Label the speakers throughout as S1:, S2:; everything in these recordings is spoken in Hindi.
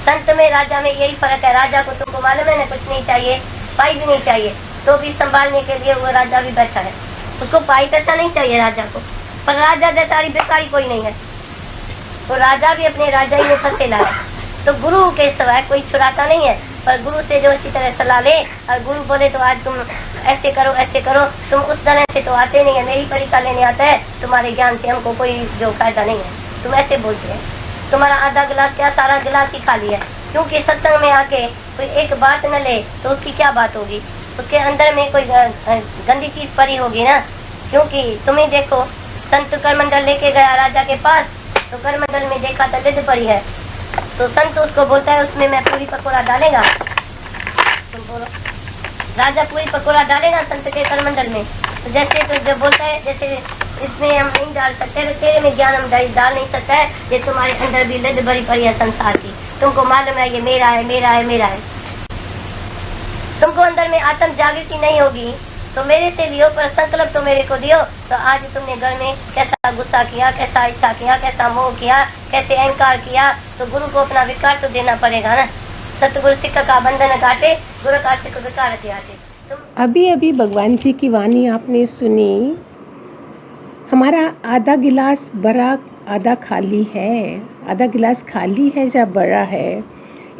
S1: संत में राजा में यही फर्क है। राजा को तुमको मालूम है ना, कुछ नहीं चाहिए, पाई भी नहीं चाहिए, तो भी संभालने के लिए वो राजा भी बैठा है, उसको पाई पैसा नहीं चाहिए राजा को। पर राजा जैसा बेकारी कोई नहीं है, तो राजा भी अपने राजा ही में फंसेला है। तो गुरु के सिवाय कोई छुड़ाता नहीं है, पर गुरु से जो अच्छी तरह सलाह ले, और गुरु बोले तो आज तुम ऐसे करो, तुम उस तरह से तो आते नहीं है, मेरी परीक्षा लेने आता है, तुम्हारे ज्ञान से हमको कोई जो फायदा नहीं है, तुम ऐसे बोलते हैं। तुम्हारा आधा गिलास क्या सारा गिलास ही खाली है, क्योंकि सत्संग में आके कोई एक बात न ले तो उसकी क्या बात होगी, उसके अंदर में कोई गंदी चीज पड़ी होगी ना। क्योंकि तुम्हें देखो, संत करमंडल लेके गया राजा के पास, तो करमंडल में देखा तो लिद पड़ी है, तो संत उसको बोलता है उसमें मैं पूरी पकौड़ा डालेगा, तुम बोलो राजा पूरी पकौड़ा डालेगा संत के करमंडल में, तो जैसे तो जो बोलता है जैसे इसमें हम नहीं डाल सकते, तो तेरे में ज्ञान हम डाल नहीं सकता है, ये तुम्हारे अंदर भी लिद भरी पड़ी है संसार की, तुमको मालूम है ये मेरा है, मेरा है, मेरा है। तुमको अंदर में आत्म जागृति नहीं होगी तो मेरे से लियो, पर संकल्प तो मेरे को दियो। तो आज तुमने घर में कैसा गुस्सा किया, कैसा इच्छा किया, कैसा मोह किया, कैसे अहंकार किया, तो गुरु को अपना विकार तो देना पड़ेगा ना। सतगुरु सिक्का का बंधन काटे, गुरु का सिक्का विकार त्यागे।
S2: अभी अभी भगवान जी की वाणी आपने सुनी। हमारा आधा गिलास भरा आधा खाली है, आधा गिलास खाली है या बड़ा है।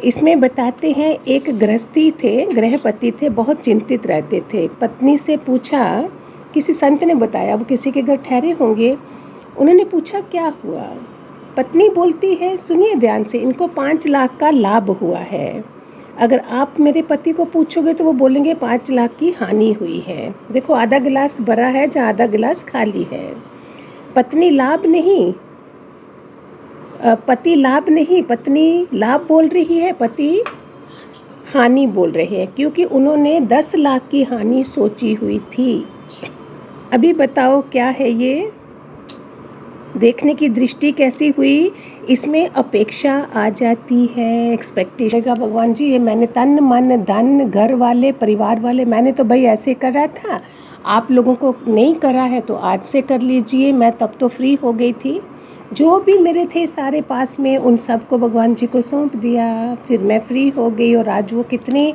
S2: इसमें बताते हैं एक गृहस्थी थे, गृहपति थे, बहुत चिंतित रहते थे। पत्नी से पूछा, किसी संत ने बताया, वो किसी के घर ठहरे होंगे, उन्होंने पूछा क्या हुआ। पत्नी बोलती है, सुनिए ध्यान से, इनको 5 लाख का लाभ हुआ है। अगर आप मेरे पति को पूछोगे तो वो बोलेंगे 5 लाख की हानि हुई है। देखो आधा गिलास भरा है या आधा गिलास खाली है। पत्नी लाभ नहीं, पति लाभ नहीं, पत्नी लाभ बोल रही है, पति हानि बोल रहे हैं, क्योंकि उन्होंने 10 लाख की हानि सोची हुई थी। अभी बताओ क्या है ये, देखने की दृष्टि कैसी हुई, इसमें अपेक्षा आ जाती है, एक्सपेक्टेशन का। भगवान जी ये मैंने तन मन धन घर वाले परिवार वाले मैंने तो भाई ऐसे कर रहा था, आप लोगों को नहीं करा है तो आज से कर लीजिए। मैं तब तो फ्री हो गई थी, जो भी मेरे थे सारे पास में उन सबको भगवान जी को सौंप दिया, फिर मैं फ्री हो गई। और आज वो कितनी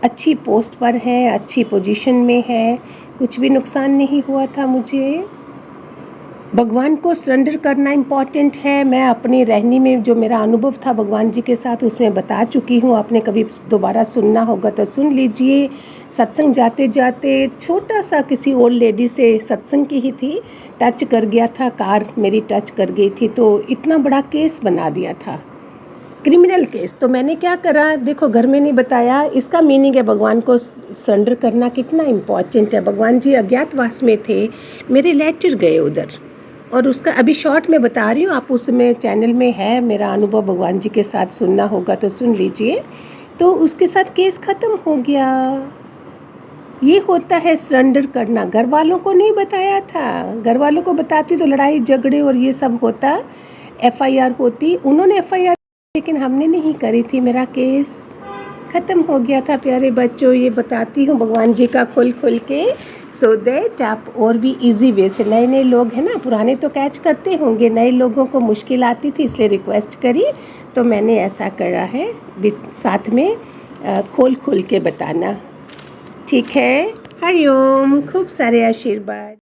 S2: अच्छी पोस्ट पर है, अच्छी पोजीशन में है, कुछ भी नुकसान नहीं हुआ था मुझे। भगवान को सरेंडर करना इम्पॉर्टेंट है। मैं अपनी रहनी में जो मेरा अनुभव था भगवान जी के साथ उसमें बता चुकी हूँ, आपने कभी दोबारा सुनना होगा तो सुन लीजिए। सत्संग जाते जाते छोटा सा किसी ओल्ड लेडी से, सत्संग की ही थी, टच कर गया था, कार मेरी टच कर गई थी, तो इतना बड़ा केस बना दिया था, क्रिमिनल केस। तो मैंने क्या करा, देखो घर में नहीं बताया, इसका मीनिंग है भगवान को सरेंडर करना कितना इम्पॉर्टेंट है। भगवान जी अज्ञातवास में थे, मेरे लेटर गए उधर, और उसका अभी शॉर्ट में बता रही हूँ, आप उसमें चैनल में है मेरा अनुभव भगवान जी के साथ, सुनना होगा तो सुन लीजिए। तो उसके साथ केस ख़त्म हो गया। ये होता है सरेंडर करना। घर वालों को नहीं बताया था, घर वालों को बताती तो लड़ाई झगड़े और ये सब होता, FIR होती। उन्होंने FIR लेकिन हमने नहीं करी थी, मेरा केस ख़त्म हो गया था। प्यारे बच्चों, ये बताती हूँ भगवान जी का खुल के, सो दैट आप और भी इजी वे से, नए नए लोग हैं ना, पुराने तो कैच करते होंगे, नए लोगों को मुश्किल आती थी इसलिए रिक्वेस्ट करी, तो मैंने ऐसा करा है, साथ में खोल के बताना। ठीक है, हरिओम, खूब सारे आशीर्वाद।